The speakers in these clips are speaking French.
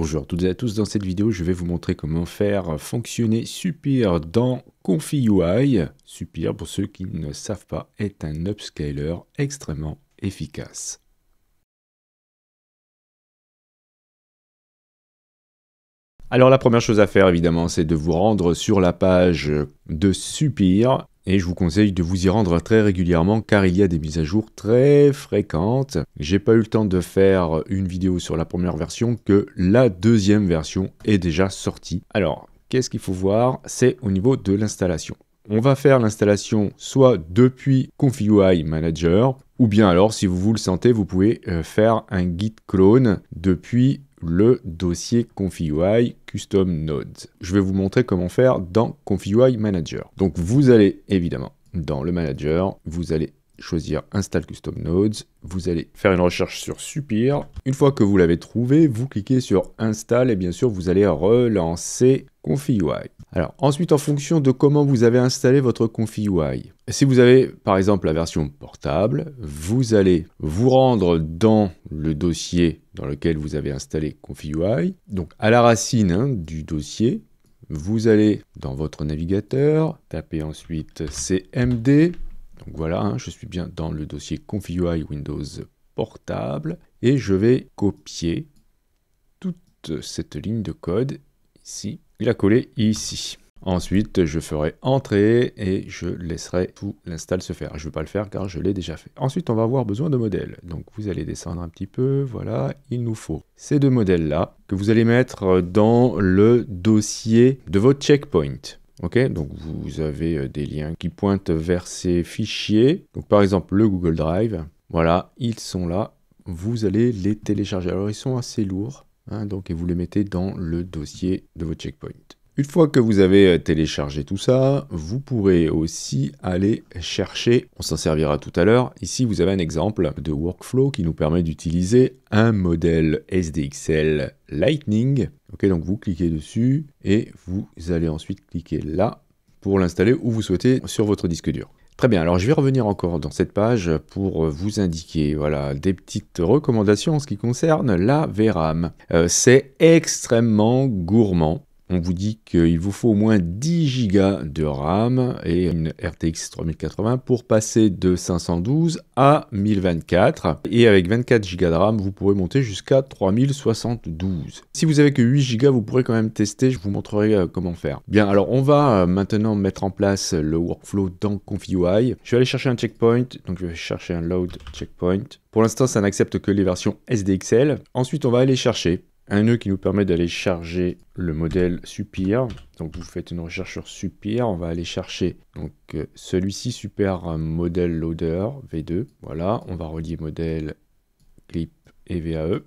Bonjour à toutes et à tous, dans cette vidéo je vais vous montrer comment faire fonctionner Supir dans ComfyUI. Supir, pour ceux qui ne savent pas, est un upscaler extrêmement efficace. Alors la première chose à faire évidemment, c'est de vous rendre sur la page de Supir. Et je vous conseille de vous y rendre très régulièrement car il y a des mises à jour très fréquentes. J'ai pas eu le temps de faire une vidéo sur la première version que la deuxième version est déjà sortie. Alors, qu'est-ce qu'il faut voir? C'est au niveau de l'installation. On va faire l'installation soit depuis ComfyUI Manager, ou bien alors, si vous le sentez, vous pouvez faire un git clone depuis le dossier ComfyUI Custom Nodes. Je vais vous montrer comment faire dans ComfyUI Manager. Donc vous allez évidemment dans le Manager, vous allez choisir Install Custom Nodes, vous allez faire une recherche sur Supir. Une fois que vous l'avez trouvé, vous cliquez sur Install et bien sûr vous allez relancer ComfyUI. Alors ensuite, en fonction de comment vous avez installé votre ComfyUI, si vous avez par exemple la version portable, vous allez vous rendre dans le dossier dans lequel vous avez installé ComfyUI, donc à la racine du dossier, vous allez dans votre navigateur, tapez ensuite cmd, donc voilà, je suis bien dans le dossier ComfyUI Windows portable, et je vais copier toute cette ligne de code ici, et la coller ici. Ensuite, je ferai entrer et je laisserai tout l'install se faire. Je ne vais pas le faire car je l'ai déjà fait. Ensuite, on va avoir besoin de modèles. Donc, vous allez descendre un petit peu. Voilà, il nous faut ces deux modèles-là que vous allez mettre dans le dossier de votre checkpoint. Ok, donc vous avez des liens qui pointent vers ces fichiers. Donc, par exemple, le Google Drive. Voilà, ils sont là. Vous allez les télécharger. Alors, ils sont assez lourds. Donc, et vous les mettez dans le dossier de votre checkpoint. Une fois que vous avez téléchargé tout ça, vous pourrez aussi aller chercher, on s'en servira tout à l'heure, ici vous avez un exemple de workflow qui nous permet d'utiliser un modèle SDXL Lightning. Ok, donc vous cliquez dessus et vous allez ensuite cliquer là pour l'installer où vous souhaitez sur votre disque dur. Très bien, alors je vais revenir encore dans cette page pour vous indiquer voilà, des petites recommandations en ce qui concerne la VRAM. C'est extrêmement gourmand. On vous dit qu'il vous faut au moins 10 Go de RAM et une RTX 3080 pour passer de 512 à 1024. Et avec 24 Go de RAM, vous pourrez monter jusqu'à 3072. Si vous avez que 8 Go, vous pourrez quand même tester, je vous montrerai comment faire. Bien, alors on va maintenant mettre en place le workflow dans ComfyUI. Je vais aller chercher un checkpoint, donc je vais chercher un load checkpoint. Pour l'instant, ça n'accepte que les versions SDXL. Ensuite, on va aller chercher un nœud qui nous permet d'aller charger le modèle Supir. Donc vous faites une recherche sur Supir, on va aller chercher donc celui-ci Super Model Loader V2. Voilà, on va relier modèle, clip et VAE.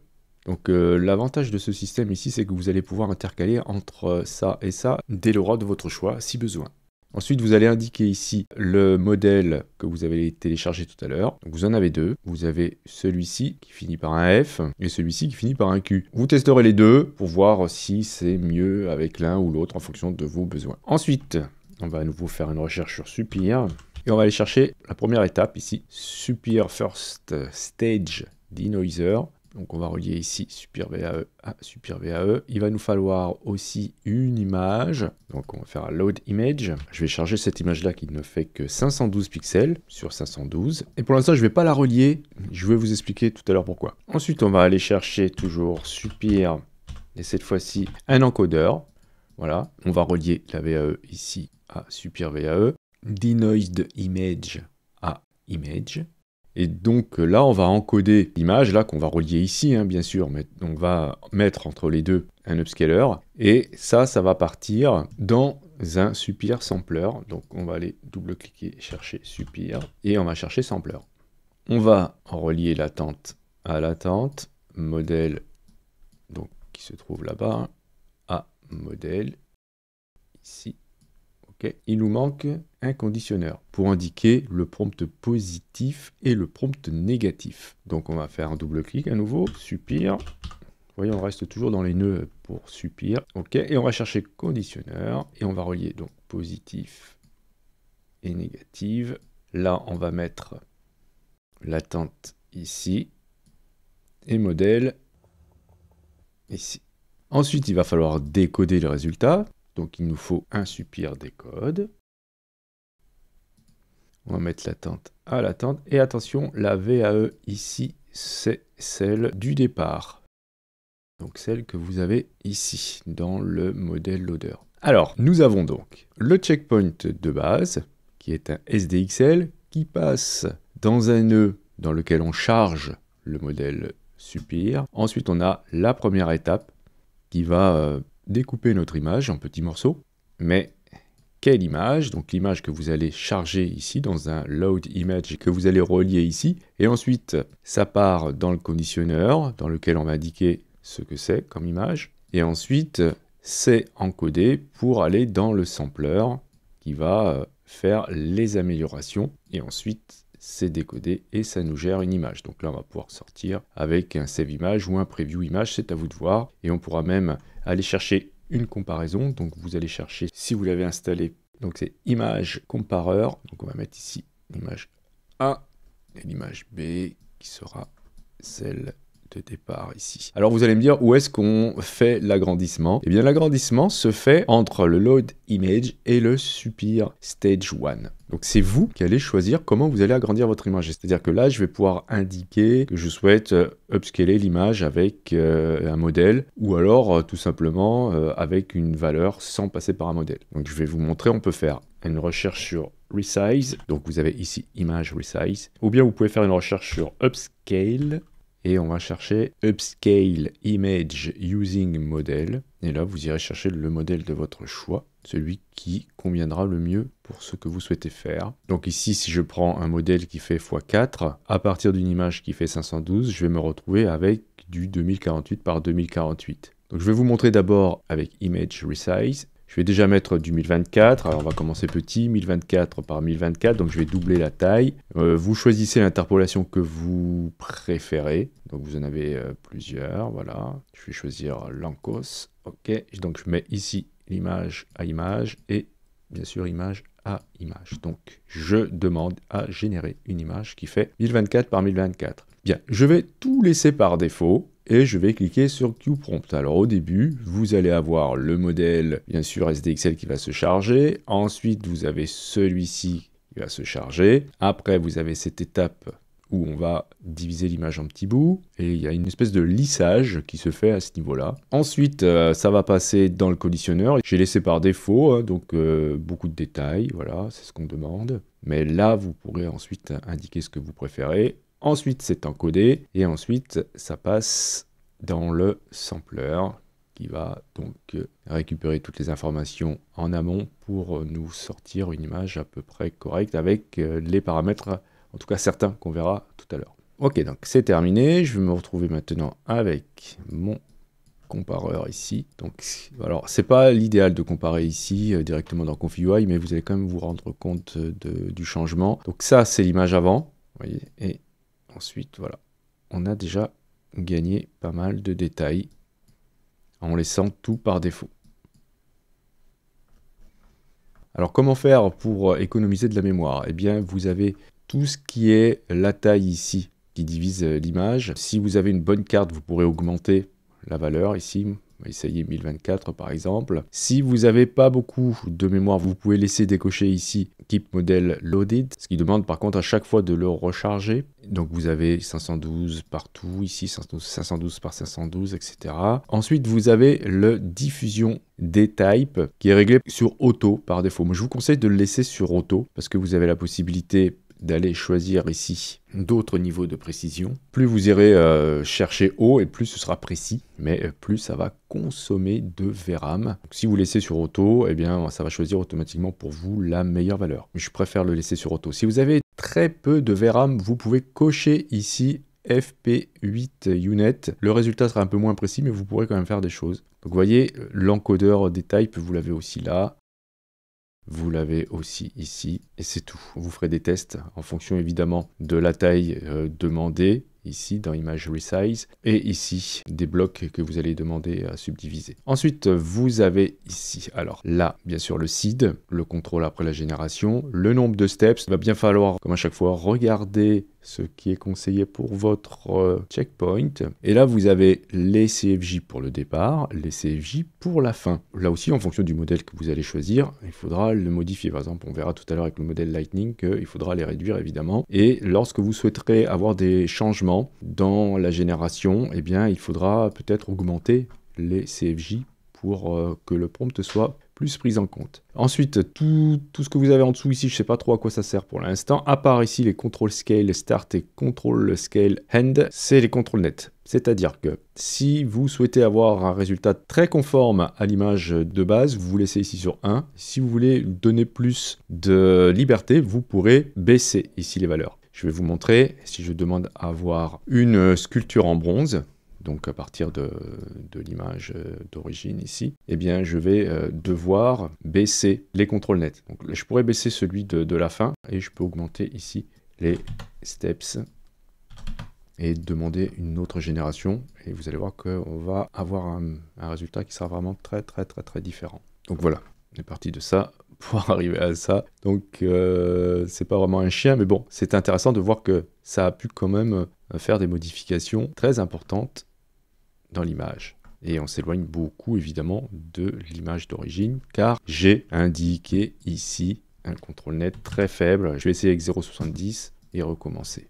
Donc l'avantage de ce système ici, c'est que vous allez pouvoir intercaler entre ça et ça dès l'ordre de votre choix si besoin. Ensuite, vous allez indiquer ici le modèle que vous avez téléchargé tout à l'heure. Vous en avez deux. Vous avez celui-ci qui finit par un F et celui-ci qui finit par un Q. Vous testerez les deux pour voir si c'est mieux avec l'un ou l'autre en fonction de vos besoins. Ensuite, on va à nouveau faire une recherche sur Supir et on va aller chercher la première étape ici, Supir First Stage Denoiser. Donc on va relier ici Supir VAE à Supir VAE. Il va nous falloir aussi une image. Donc on va faire un load image. Je vais charger cette image-là qui ne fait que 512 pixels sur 512. Et pour l'instant, je ne vais pas la relier. Je vais vous expliquer tout à l'heure pourquoi. Ensuite, on va aller chercher toujours Supir et cette fois-ci un encodeur. Voilà, on va relier la VAE ici à Supir VAE. Denoised image à image. Et donc là, on va encoder l'image là qu'on va relier ici, bien sûr, mais on va mettre entre les deux un upscaler. Et ça va partir dans un Supir Sampler. Donc on va aller double-cliquer, chercher Supir, et on va chercher Sampler. On va relier l'attente à l'attente, modèle donc qui se trouve là-bas, à modèle, ici. Okay. Il nous manque un conditionneur pour indiquer le prompt positif et le prompt négatif. Donc on va faire un double-clic à nouveau, Supir. Vous voyez, on reste toujours dans les nœuds pour Supir. Ok, et on va chercher conditionneur et on va relier donc positif et négatif. Là, on va mettre l'attente ici et modèle ici. Ensuite, il va falloir décoder le résultat. Donc, il nous faut un Supir décode. On va mettre l'attente à l'attente. Et attention, la VAE ici, c'est celle du départ. Donc celle que vous avez ici, dans le modèle loader. Alors, nous avons donc le checkpoint de base, qui est un SDXL, qui passe dans un nœud dans lequel on charge le modèle Supir. Ensuite, on a la première étape qui va découper notre image en petits morceaux. Mais quelle image? Donc l'image que vous allez charger ici dans un load image que vous allez relier ici. Et ensuite, ça part dans le conditionneur dans lequel on va indiquer ce que c'est comme image. Et ensuite, c'est encodé pour aller dans le sampler qui va faire les améliorations. Et ensuite, c'est décodé et ça nous gère une image. Donc là, on va pouvoir sortir avec un save image ou un preview image, c'est à vous de voir. Et on pourra même aller chercher une comparaison. Donc vous allez chercher, si vous l'avez installé, donc c'est image comparer. Donc on va mettre ici l'image A et l'image B qui sera celle de départ ici. Alors vous allez me dire où est-ce qu'on fait l'agrandissement? Eh bien l'agrandissement se fait entre le load image et le Supir stage 1. Donc c'est vous qui allez choisir comment vous allez agrandir votre image. C'est-à-dire que là je vais pouvoir indiquer que je souhaite upscaler l'image avec un modèle ou alors tout simplement avec une valeur sans passer par un modèle. Donc je vais vous montrer, on peut faire une recherche sur resize. Donc vous avez ici image resize. Ou bien vous pouvez faire une recherche sur upscale. Et on va chercher Upscale Image Using Model. Et là, vous irez chercher le modèle de votre choix, celui qui conviendra le mieux pour ce que vous souhaitez faire. Donc ici, si je prends un modèle qui fait x4, à partir d'une image qui fait 512, je vais me retrouver avec du 2048 par 2048. Donc je vais vous montrer d'abord avec Image Resize. Je vais déjà mettre du 1024, alors on va commencer petit, 1024 par 1024, donc je vais doubler la taille. Vous choisissez l'interpolation que vous préférez, donc vous en avez plusieurs, voilà. Je vais choisir l'Ancos, ok. Donc je mets ici l'image à image et bien sûr image à image. Donc je demande à générer une image qui fait 1024 par 1024. Bien, je vais tout laisser par défaut. Et je vais cliquer sur QPrompt. Alors au début, vous allez avoir le modèle, bien sûr, SDXL qui va se charger. Ensuite, vous avez celui-ci qui va se charger. Après, vous avez cette étape où on va diviser l'image en petits bouts. Et il y a une espèce de lissage qui se fait à ce niveau-là. Ensuite, ça va passer dans le conditionneur. J'ai laissé par défaut, hein, donc beaucoup de détails. Voilà, c'est ce qu'on demande. Mais là, vous pourrez ensuite indiquer ce que vous préférez. Ensuite, c'est encodé et ensuite, ça passe dans le sampler qui va donc récupérer toutes les informations en amont pour nous sortir une image à peu près correcte avec les paramètres, en tout cas certains qu'on verra tout à l'heure. Ok, donc c'est terminé. Je vais me retrouver maintenant avec mon compareur ici. Donc, alors, c'est pas l'idéal de comparer ici directement dans ConfigUI, mais vous allez quand même vous rendre compte du changement. Donc ça, c'est l'image avant, vous voyez, et ensuite, voilà, on a déjà gagné pas mal de détails en laissant tout par défaut. Alors, comment faire pour économiser de la mémoire? Eh bien, vous avez tout ce qui est la taille ici qui divise l'image. Si vous avez une bonne carte, vous pourrez augmenter la valeur ici. On va essayer 1024 par exemple. Si vous n'avez pas beaucoup de mémoire, vous pouvez laisser décocher ici Keep Model Loaded, ce qui demande par contre à chaque fois de le recharger. Donc vous avez 512 partout, ici 512 par 512, etc. Ensuite, vous avez le diffusion des types qui est réglé sur auto par défaut. Moi, je vous conseille de le laisser sur auto parce que vous avez la possibilité d'aller choisir ici d'autres niveaux de précision. Plus vous irez chercher haut et plus ce sera précis, mais plus ça va consommer de VRAM. Donc, si vous laissez sur auto, eh bien ça va choisir automatiquement pour vous la meilleure valeur. Mais je préfère le laisser sur auto. Si vous avez très peu de VRAM, vous pouvez cocher ici FP8 Unit. Le résultat sera un peu moins précis, mais vous pourrez quand même faire des choses. Donc vous voyez, l'encodeur des types, vous l'avez aussi là. Vous l'avez aussi ici, et c'est tout. Vous ferez des tests en fonction évidemment de la taille demandée, ici dans Image Resize, et ici des blocs que vous allez demander à subdiviser. Ensuite, vous avez ici, alors là, bien sûr le seed, le contrôle après la génération, le nombre de steps. Il va bien falloir, comme à chaque fois, regarder ce qui est conseillé pour votre checkpoint. Et là, vous avez les CFJ pour le départ, les CFJ pour la fin. Là aussi, en fonction du modèle que vous allez choisir, il faudra le modifier. Par exemple, on verra tout à l'heure avec le modèle Lightning qu'il faudra les réduire évidemment. Et lorsque vous souhaiterez avoir des changements dans la génération, eh bien, il faudra peut-être augmenter les CFJ pour que le prompt soit plus pris en compte. Ensuite, tout ce que vous avez en dessous ici, je ne sais pas trop à quoi ça sert pour l'instant, à part ici les contrôle scale start et control scale end, c'est les contrôles nets. C'est-à-dire que si vous souhaitez avoir un résultat très conforme à l'image de base, vous laissez ici sur 1. Si vous voulez donner plus de liberté, vous pourrez baisser ici les valeurs. Je vais vous montrer, si je demande à avoir une sculpture en bronze, donc à partir de l'image d'origine ici, eh bien je vais devoir baisser les contrôles nets. Donc je pourrais baisser celui de la fin et je peux augmenter ici les steps et demander une autre génération. Et vous allez voir qu'on va avoir un résultat qui sera vraiment très différent. Donc voilà, on est parti de ça pour arriver à ça. Donc c'est pas vraiment un chien, mais bon, c'est intéressant de voir que ça a pu quand même faire des modifications très importantes dans l'image. Et on s'éloigne beaucoup évidemment de l'image d'origine car j'ai indiqué ici un contrôle net très faible. Je vais essayer avec 0,70 et recommencer.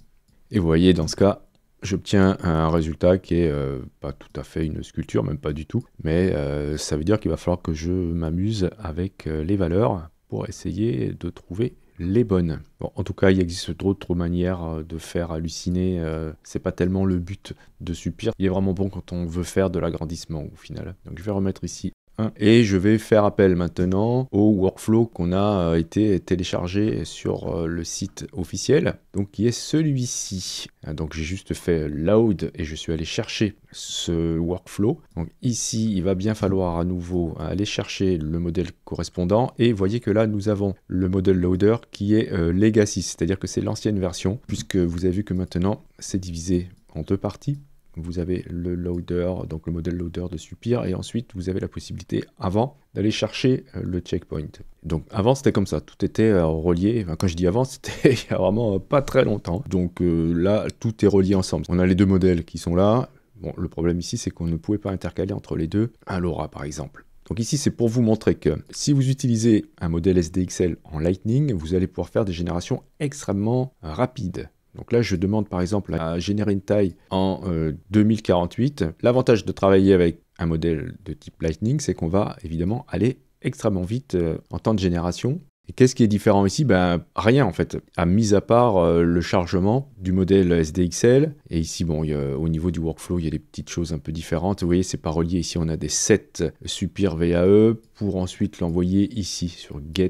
Et vous voyez, dans ce cas, j'obtiens un résultat qui est pas tout à fait une sculpture, même pas du tout, mais ça veut dire qu'il va falloir que je m'amuse avec les valeurs pour essayer de trouver les bonnes. Bon, en tout cas, il existe d'autres manières de faire halluciner. C'est pas tellement le but de Supir. Il est vraiment bon quand on veut faire de l'agrandissement au final. Donc je vais remettre ici 1 et je vais faire appel maintenant au workflow qu'on a été téléchargé sur le site officiel, donc qui est celui-ci. Donc j'ai juste fait load et je suis allé chercher ce workflow. Donc ici, il va bien falloir à nouveau aller chercher le modèle correspondant et vous voyez que là, nous avons le modèle loader qui est Legacy, c'est-à-dire que c'est l'ancienne version puisque vous avez vu que maintenant, c'est divisé en deux parties. Vous avez le loader, donc le modèle loader de Supir, et ensuite vous avez la possibilité, avant, d'aller chercher le checkpoint. Donc avant c'était comme ça, tout était relié, enfin, quand je dis avant, c'était il y a vraiment pas très longtemps. Donc là, tout est relié ensemble. On a les deux modèles qui sont là. Bon, le problème ici, c'est qu'on ne pouvait pas intercaler entre les deux un LoRa par exemple. Donc ici, c'est pour vous montrer que si vous utilisez un modèle SDXL en Lightning, vous allez pouvoir faire des générations extrêmement rapides. Donc là, je demande par exemple à générer une taille en 2048. L'avantage de travailler avec un modèle de type Lightning, c'est qu'on va évidemment aller extrêmement vite en temps de génération. Et qu'est-ce qui est différent ici? Ben, rien en fait, mis à part le chargement du modèle SDXL. Et ici, bon, au niveau du workflow, il y a des petites choses un peu différentes. Vous voyez, c'est pas relié. Ici, on a des sets Supir VAE pour ensuite l'envoyer ici sur Get.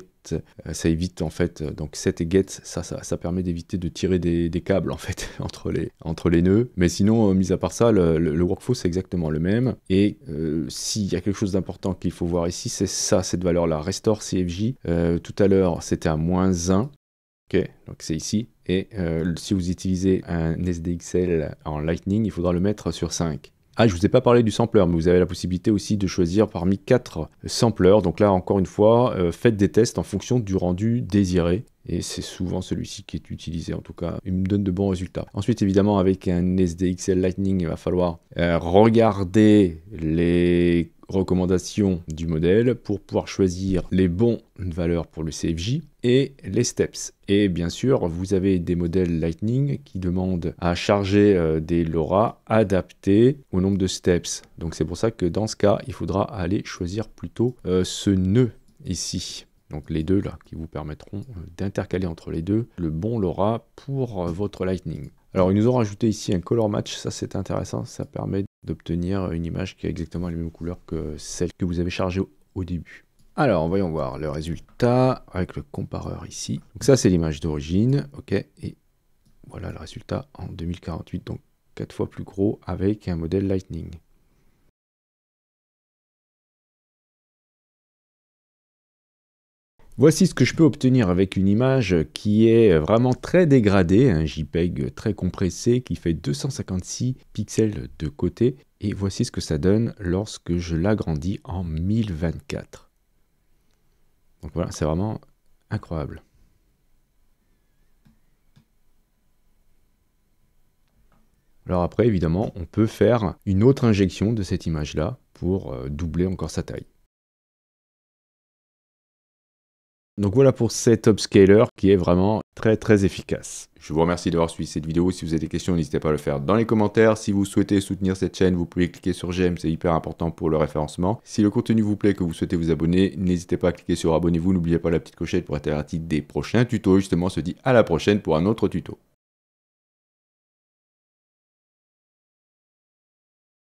Ça évite en fait, donc set et get, ça permet d'éviter de tirer des câbles en fait entre les nœuds. Mais sinon, mis à part ça, le workflow c'est exactement le même. Et s'il y a quelque chose d'important qu'il faut voir ici, c'est ça, cette valeur-là, restore CFJ. Tout à l'heure, c'était à -1. Ok, donc c'est ici. Et si vous utilisez un SDXL en Lightning, il faudra le mettre sur 5. Ah, je ne vous ai pas parlé du sampler, mais vous avez la possibilité aussi de choisir parmi 4 samplers. Donc là, encore une fois, faites des tests en fonction du rendu désiré. Et c'est souvent celui-ci qui est utilisé, en tout cas, il me donne de bons résultats. Ensuite, évidemment, avec un SDXL Lightning, il va falloir regarder les recommandations du modèle pour pouvoir choisir les bonnes valeurs pour le CFJ et les steps. Et bien sûr, vous avez des modèles Lightning qui demandent à charger des LoRa adaptés au nombre de steps. Donc c'est pour ça que dans ce cas, il faudra aller choisir plutôt ce nœud ici. Donc les deux là, qui vous permettront d'intercaler entre les deux le bon LoRa pour votre Lightning. Alors ils nous ont rajouté ici un color match, ça c'est intéressant, ça permet d'obtenir une image qui a exactement les mêmes couleurs que celle que vous avez chargée au début. Alors voyons voir le résultat avec le compareur ici. Donc ça c'est l'image d'origine, ok, et voilà le résultat en 2048, donc 4 fois plus gros avec un modèle Lightning. Voici ce que je peux obtenir avec une image qui est vraiment très dégradée, un JPEG très compressé qui fait 256 pixels de côté. Et voici ce que ça donne lorsque je l'agrandis en 1024. Donc voilà, c'est vraiment incroyable. Alors après, évidemment, on peut faire une autre injection de cette image-là pour doubler encore sa taille. Donc voilà pour cet upscaler qui est vraiment très efficace. Je vous remercie d'avoir suivi cette vidéo. Si vous avez des questions, n'hésitez pas à le faire dans les commentaires. Si vous souhaitez soutenir cette chaîne, vous pouvez cliquer sur j'aime, c'est hyper important pour le référencement. Si le contenu vous plaît et que vous souhaitez vous abonner, n'hésitez pas à cliquer sur abonnez-vous. N'oubliez pas la petite clochette pour être averti des prochains tutos. Justement, on se dit à la prochaine pour un autre tuto.